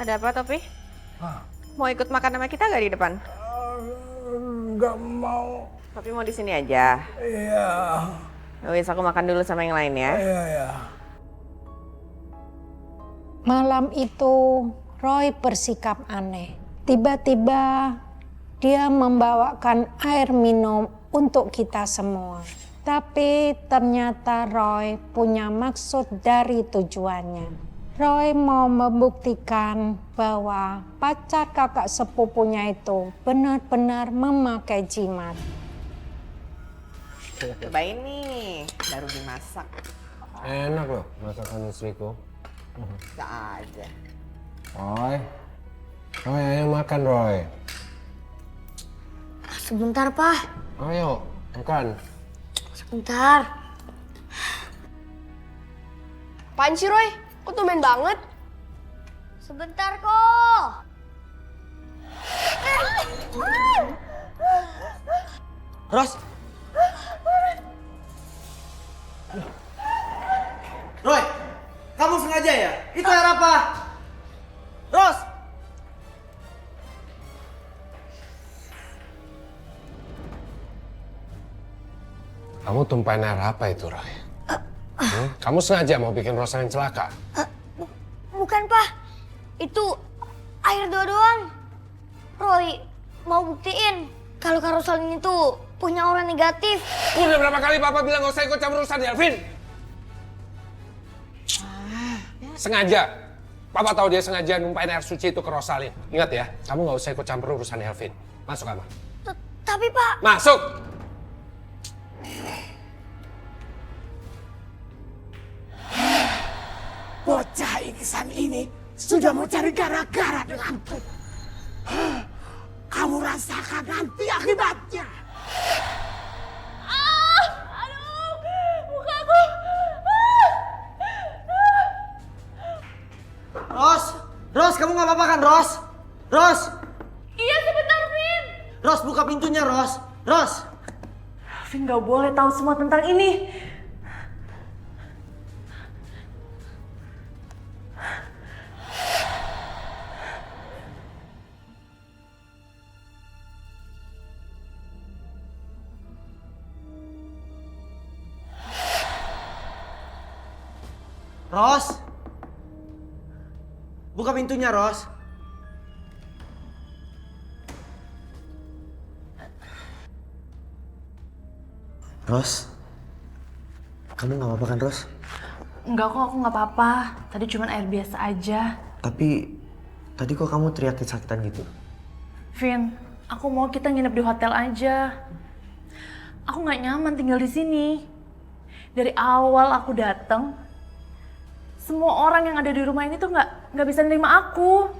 Ada apa, Topi? Hah? Mau ikut makan sama kita gak di depan? Nggak mau. Tapi mau di sini aja. Iya. Wis, aku makan dulu sama yang lain ya. Iya, iya. Malam itu Roy bersikap aneh. Tiba-tiba dia membawakan air minum untuk kita semua. Tapi ternyata Roy punya maksud dari tujuannya. Roy mau membuktikan bahwa pacar kakak sepupunya itu benar-benar memakai jimat. Cobain nih, baru dimasak. Enak loh masakan istriku. Bisa aja. Roy, Roy ayo makan Roy. Sebentar, Pak. Ayo makan. Sebentar. Apaan sih, Roy? Kok tumben banget? Sebentar kok. Ros! Roy! Kamu sengaja ya? Itu air apa? Ros! Kamu tumpahin air apa itu Roy? Kamu sengaja mau bikin Rosa yang celaka? Bukan, Pak. Itu air doang. Roy mau buktiin kalau Kak Rosalyn itu punya aura negatif. Udah berapa kali Papa bilang gak usah ikut campur urusan Elvin? Sengaja. Papa tahu dia sengaja numpahin air suci itu ke Rosalyn. Ingat ya, kamu gak usah ikut campur urusan Elvin. Masuk kamar. Tapi, Pak. Masuk! Bocah Iksan ini sudah mau cari gara-gara denganku. Kamu rasakan nanti akibatnya. Ros! Ros, kamu gak apa-apa kan, Ros? Ros! Iya, sebentar, Vin. Ros, buka pintunya, Ros! Ros! Vin gak boleh tahu semua tentang ini. Ros! Buka pintunya, Ros! Ros? Kamu gak apa-apa kan, Ros? Enggak kok, aku nggak apa-apa. Tadi cuma air biasa aja. Tapi, tadi kok kamu teriak kesakitan gitu? Vin, aku mau kita nginep di hotel aja. Aku nggak nyaman tinggal di sini. Dari awal aku datang, semua orang yang ada di rumah ini tuh nggak bisa nerima aku.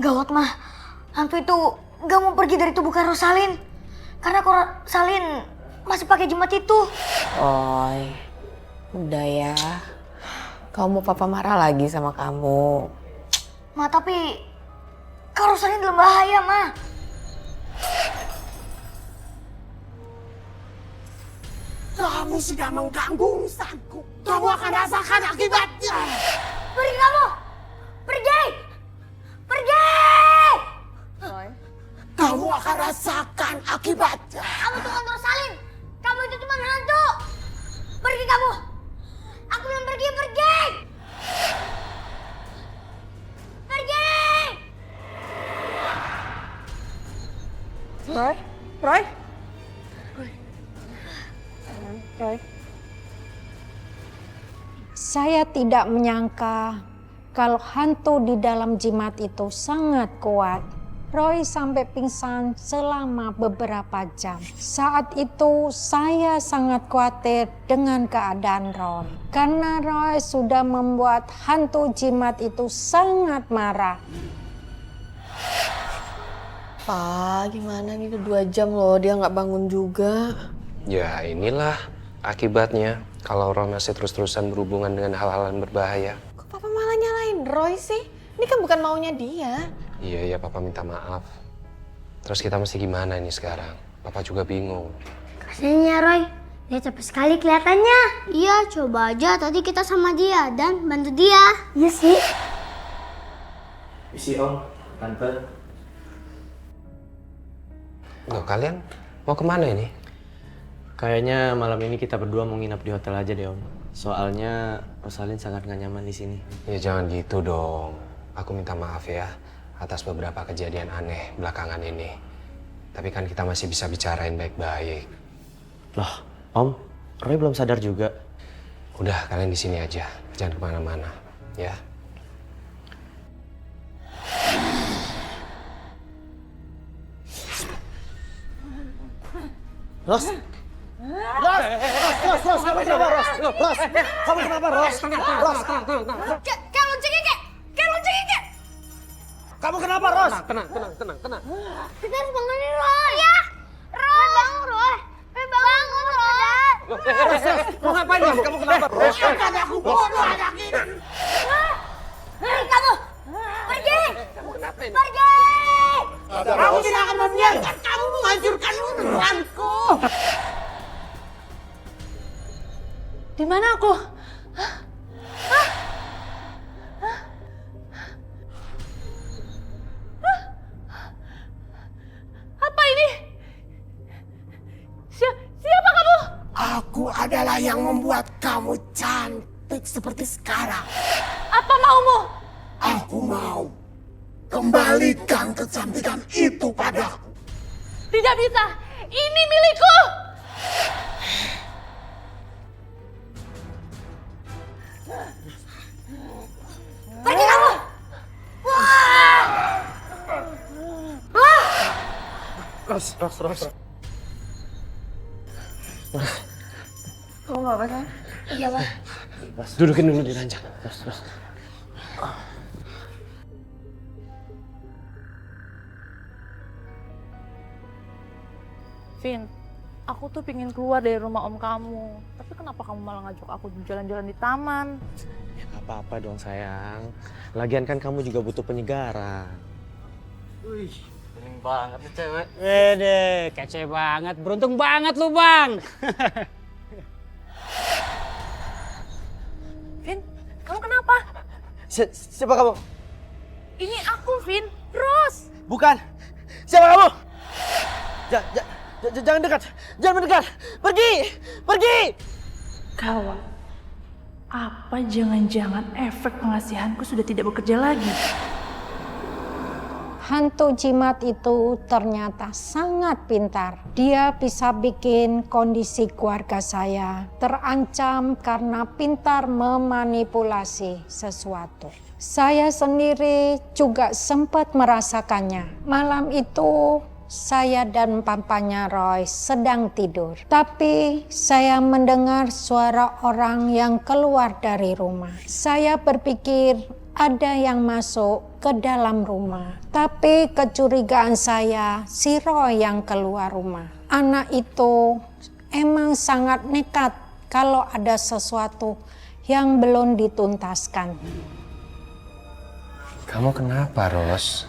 Gawat, Mah. Hantu itu gak mau pergi dari tubuh Kak Rosalyn. Karena Kak Rosalyn masih pakai jimat itu. Roy, udah ya. Kamu papa marah lagi sama kamu. Ma, tapi Kak Rosalyn dalam bahaya, Ma. Kamu sudah mengganggu urusanku. Kamu akan rasakan akibatnya. Pergi kamu! Pergi! Pergi! Roy. Kamu akan rasakan akibatnya. Kamu tuh kan Rosalyn. Kamu itu cuma hantu. Pergi kamu! Aku bilang pergi, pergi! Pergi! Roy? Roy? Roy? Saya tidak menyangka kalau hantu di dalam jimat itu sangat kuat. Roy sampai pingsan selama beberapa jam. Saat itu saya sangat khawatir dengan keadaan Roy. Karena Roy sudah membuat hantu jimat itu sangat marah. Pa, gimana nih udah 2 jam loh dia nggak bangun juga. Ya inilah Akibatnya, kalau Roy masih terus-terusan berhubungan dengan hal-hal yang berbahaya. Kok papa malah nyalain Roy sih? Ini kan bukan maunya dia. Iya, papa minta maaf. Terus kita mesti gimana ini sekarang? Papa juga bingung. Kasiannya Roy, dia capek sekali kelihatannya. Iya, coba aja tadi kita sama dia dan bantu dia. Iya sih. Isi om, tante. Loh, kalian mau kemana ini? Kayaknya malam ini kita berdua mau nginap di hotel aja deh om. Soalnya Rosalin sangat gak nyaman di sini. Ya jangan gitu dong. Aku minta maaf ya atas beberapa kejadian aneh belakangan ini. Tapi kan kita masih bisa bicarain baik-baik. Loh, om, Roy belum sadar juga. Udah, kalian di sini aja. Jangan kemana-mana, ya. Ros! Ros, kamu kenapa, Ros? Ros, kamu kenapa, Ros? Ros, Kayak lonceng kek. kamu kenapa, Ros? Tenang. Kita harus bangunin Roy. Ya. Roy, bangun Roy. Roy, bangun Roy. Mau ngapain kamu? Kamu kenapa? Ros, kan aku bodoh anak ini. Kamu pergi. Kamu kenapa ini? Pergi. Aku tidak akan membiarkan kamu menghancurkan urusanku. Di mana aku? Apa ini? Siapa kamu? Aku adalah yang membuat kamu cantik seperti sekarang. Apa maumu? Aku mau kembalikan kecantikan itu padaku. Tidak bisa. Ini milikku. Pergi kamu. Ros. Kamu gak apa-apa kan? Iya, Pak. Dudukin dulu di ranjang. Vin, aku tuh pingin keluar dari rumah om kamu. Tapi kenapa kamu malah ngajak aku jalan-jalan di taman? Ya gak apa-apa dong sayang. Lagian kan kamu juga butuh penyegaran. Wih, bening banget nih cewek. Wede, kece banget. Beruntung banget lu, Bang. Vin, kamu kenapa? Siapa kamu? Ini aku, Vin. Ros. Bukan. Siapa kamu? Jangan dekat. Jangan mendekat. Pergi. Kawan, apa jangan-jangan efek pengasihanku sudah tidak bekerja lagi? Hantu jimat itu ternyata sangat pintar. Dia bisa bikin kondisi keluarga saya terancam karena pintar memanipulasi sesuatu. Saya sendiri juga sempat merasakannya. Malam itu saya dan papanya Roy sedang tidur. Tapi saya mendengar suara orang yang keluar dari rumah. Saya berpikir ada yang masuk ke dalam rumah. Tapi kecurigaan saya si Roy yang keluar rumah. Anak itu emang sangat nekat kalau ada sesuatu yang belum dituntaskan. Kamu kenapa, Ros?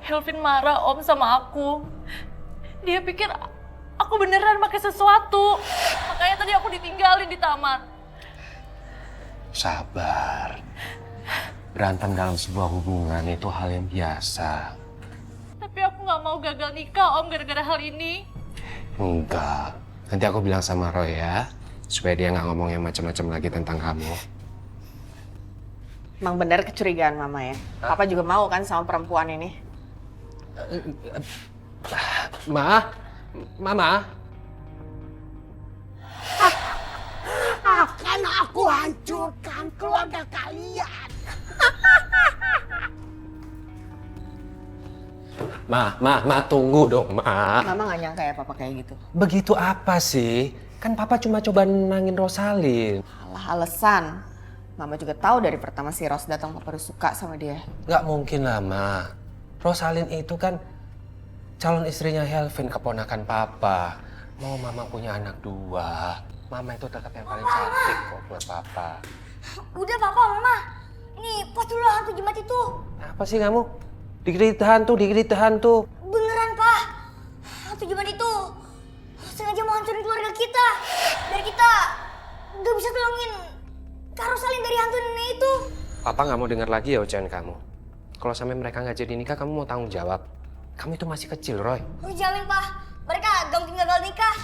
Helvin marah om sama aku. Dia pikir aku beneran pakai sesuatu. Makanya tadi aku ditinggalin di taman. Sabar. Berantem dalam sebuah hubungan itu hal yang biasa. Tapi aku gak mau gagal nikah om gara-gara hal ini. Enggak. Nanti aku bilang sama Roy ya. Supaya dia nggak ngomong yang macam-macam lagi tentang kamu. Emang benar kecurigaan mama ya? Papa juga mau kan sama perempuan ini? Mama. Akan aku hancurkan keluarga kalian. Ma, tunggu dong, Ma. Mama gak nyangka ya papa kayak gitu. Begitu apa sih? Kan papa cuma coba nenangin Rosalin. Alah alasan. Mama juga tahu dari pertama si Ros datang papa udah suka sama dia. Nggak mungkin lah, Ma. Rosalin itu kan calon istrinya Helvin, keponakan papa. Mau mama punya anak 2, mama itu tetap yang paling cantik kok buat papa. Udah papa, mama. Ini pas dulu hantu jimat itu. Apa sih kamu? Dikit hantu. Beneran, Pak. Hantu jimat itu sengaja mau hancurin keluarga kita. Biar kita gak bisa tolongin Kak Rosalin dari hantu nenek itu. Papa nggak mau dengar lagi ya ucapan kamu. Kalau sampai mereka nggak jadi nikah, kamu mau tanggung jawab. Kamu itu masih kecil, Roy. Udah jamin, Pak. Mereka gak mungkin gagal nikah.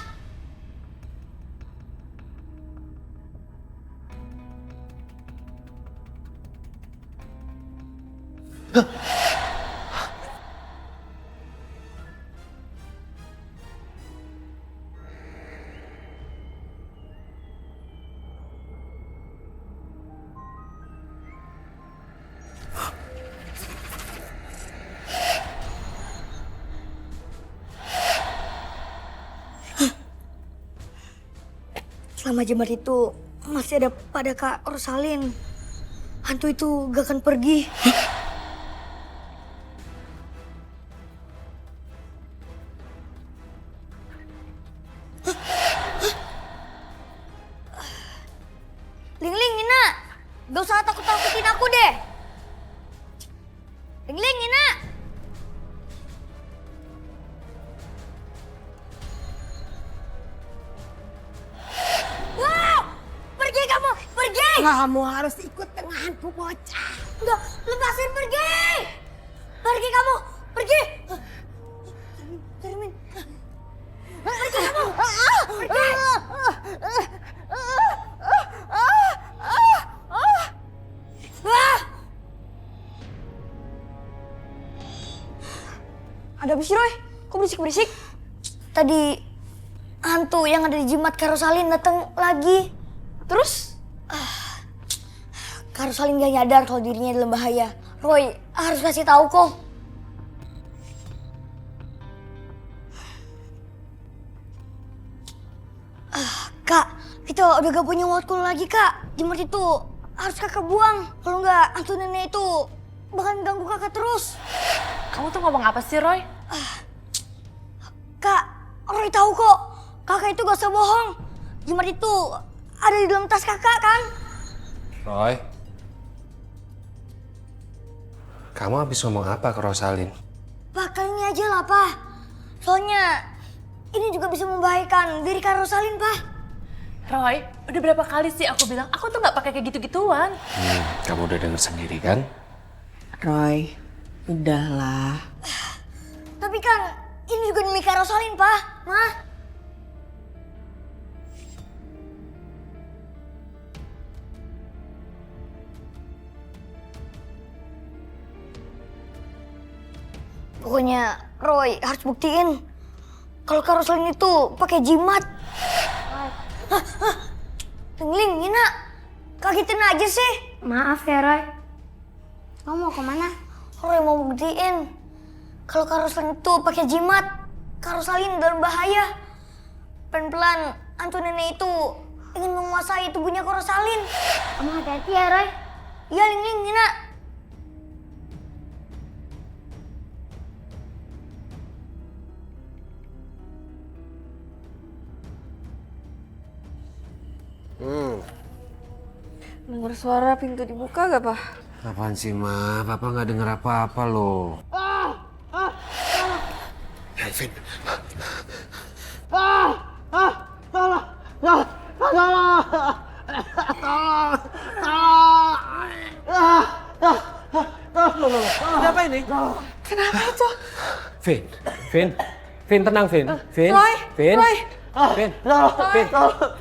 Selama jimat itu masih ada pada Kak Rosalin, hantu itu gak akan pergi. Ling, Nina, gak usah takut-takutin aku deh. Ling, Nina. Kamu harus ikut denganku, bocah. Enggak, lepasin, pergi! Pergi kamu, pergi! Termin. Pergi kamu! Pergi! Ada apa sih, Roy? Kok berisik-berisik? Tadi hantu yang ada di jimat Kak Rosalin datang lagi. Terus? Kak Rosalin gak nyadar kalau dirinya dalam bahaya. Roy harus kasih tahu kok. Kak, kita udah gak punya waktu lagi, Kak. Jimat itu harus kakak buang. Kalau nggak, hantu nenek itu bakal ganggu kakak terus. Kamu tuh ngomong apa sih, Roy? Kak, Roy tahu kok. Kakak itu gak usah bohong. Jimat itu ada di dalam tas kakak, kan? Roy, kamu habis ngomong apa ke Rosalin? Pak, kali ini aja lah, Pak. Soalnya ini juga bisa membahayakan diri Kak Rosalin, Pak. Roy, udah berapa kali sih aku bilang aku tuh nggak pakai kayak gitu-gituan. Kamu udah denger sendiri kan? Roy, udahlah. Tapi kan ini juga demi Kak Rosalin, Pak. Mah. Pokoknya Roy harus buktiin kalau Kak Rosalin itu pakai jimat. Ling, Nina, kagetin aja sih. Maaf ya, Roy. Kamu mau kemana? Roy mau buktiin kalau Kak Rosalin itu pakai jimat. Kak Rosalin dalam bahaya. Pelan-pelan hantu nenek itu ingin menguasai tubuhnya Kak Rosalin. Kamu hati-hati ya, Roy. Iya, Ling, Nina. Dengar suara pintu dibuka gak, Pak? Apaan sih, Ma? Papa nggak denger apa-apa loh. Helvin. Kenapa ini? Kenapa itu? Vin, tenang, Vin. Roy, Vin. Roy. Vin, tenang,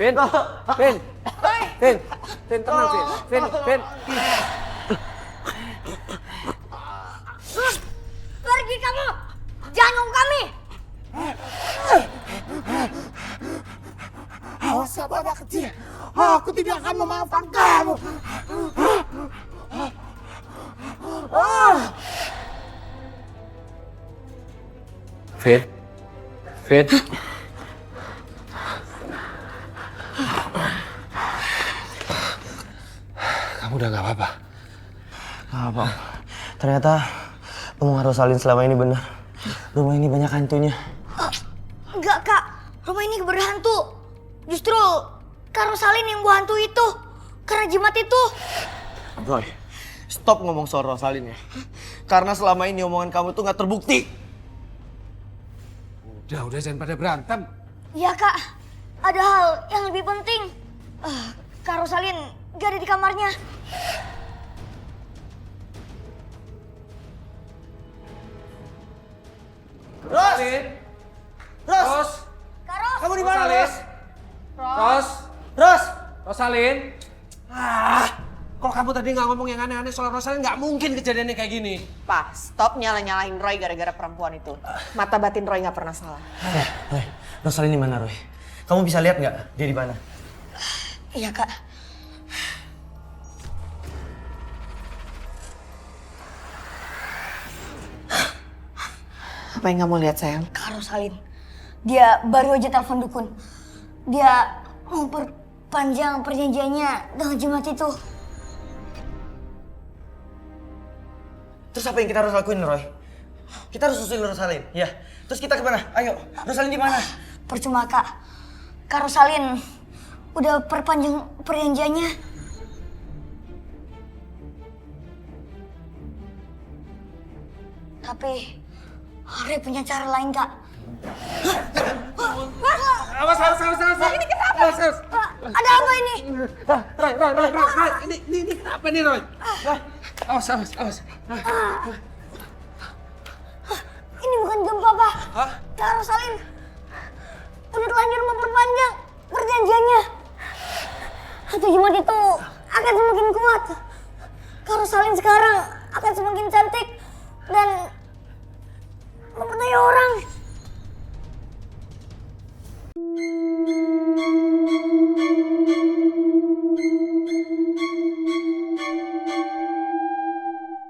Vin. Pergi kamu! Jangan ganggu kami! Awas ya, badak kecil. Aku tidak akan memaafkan kamu. Vin. Kamu udah gak apa-apa? Apa? Ternyata omongan Rosalin selama ini benar. Rumah ini banyak hantunya. Enggak, Kak. Rumah ini berhantu. Justru Kak Rosalin yang bawa hantu itu. Karena jimat itu. Roy, stop ngomong soal Rosalin ya. Karena selama ini omongan kamu tuh nggak terbukti. Udah jangan pada berantem. Iya, Kak. Ada hal yang lebih penting. Kak Rosalin gak ada di kamarnya. Ros! Ros! Kak Ros! Kamu di mana, Ros? Ros, Ros! Rosalin. Kok kamu tadi nggak ngomong yang aneh-aneh soal Rosalin? Nggak mungkin kejadiannya kayak gini. Pak, stop nyalahin Roy gara-gara perempuan itu. Mata batin Roy nggak pernah salah. Roy, Rosalin di mana, Roy? Kamu bisa lihat nggak dia di mana? Iya, Kak. Apa yang kamu lihat, sayang? Kak Rosalin. Dia baru aja telepon dukun. Dia mau perpanjang perjanjiannya dengan jimat itu. Terus apa yang kita harus lakuin, Roy? Kita harus susulin Rosalin, ya. Terus kita kemana? Ayo, Rosalin di mana? Percuma, Kak. Kak Rosalin udah perpanjang perjanjiannya. Tapi Roy punya cara lain, Kak. Awas. Ini kenapa? Awas. Ada apa ini? Roy. Ini kenapa nih, Roy? Awas. Ini bukan gempa, Pak. Hah? Kak Rosalin udah terlanjur memperpanjang perjanjiannya. Hantu jimat itu akan semakin kuat. Kak Rosalin sekarang akan semakin cantik dan mempercayai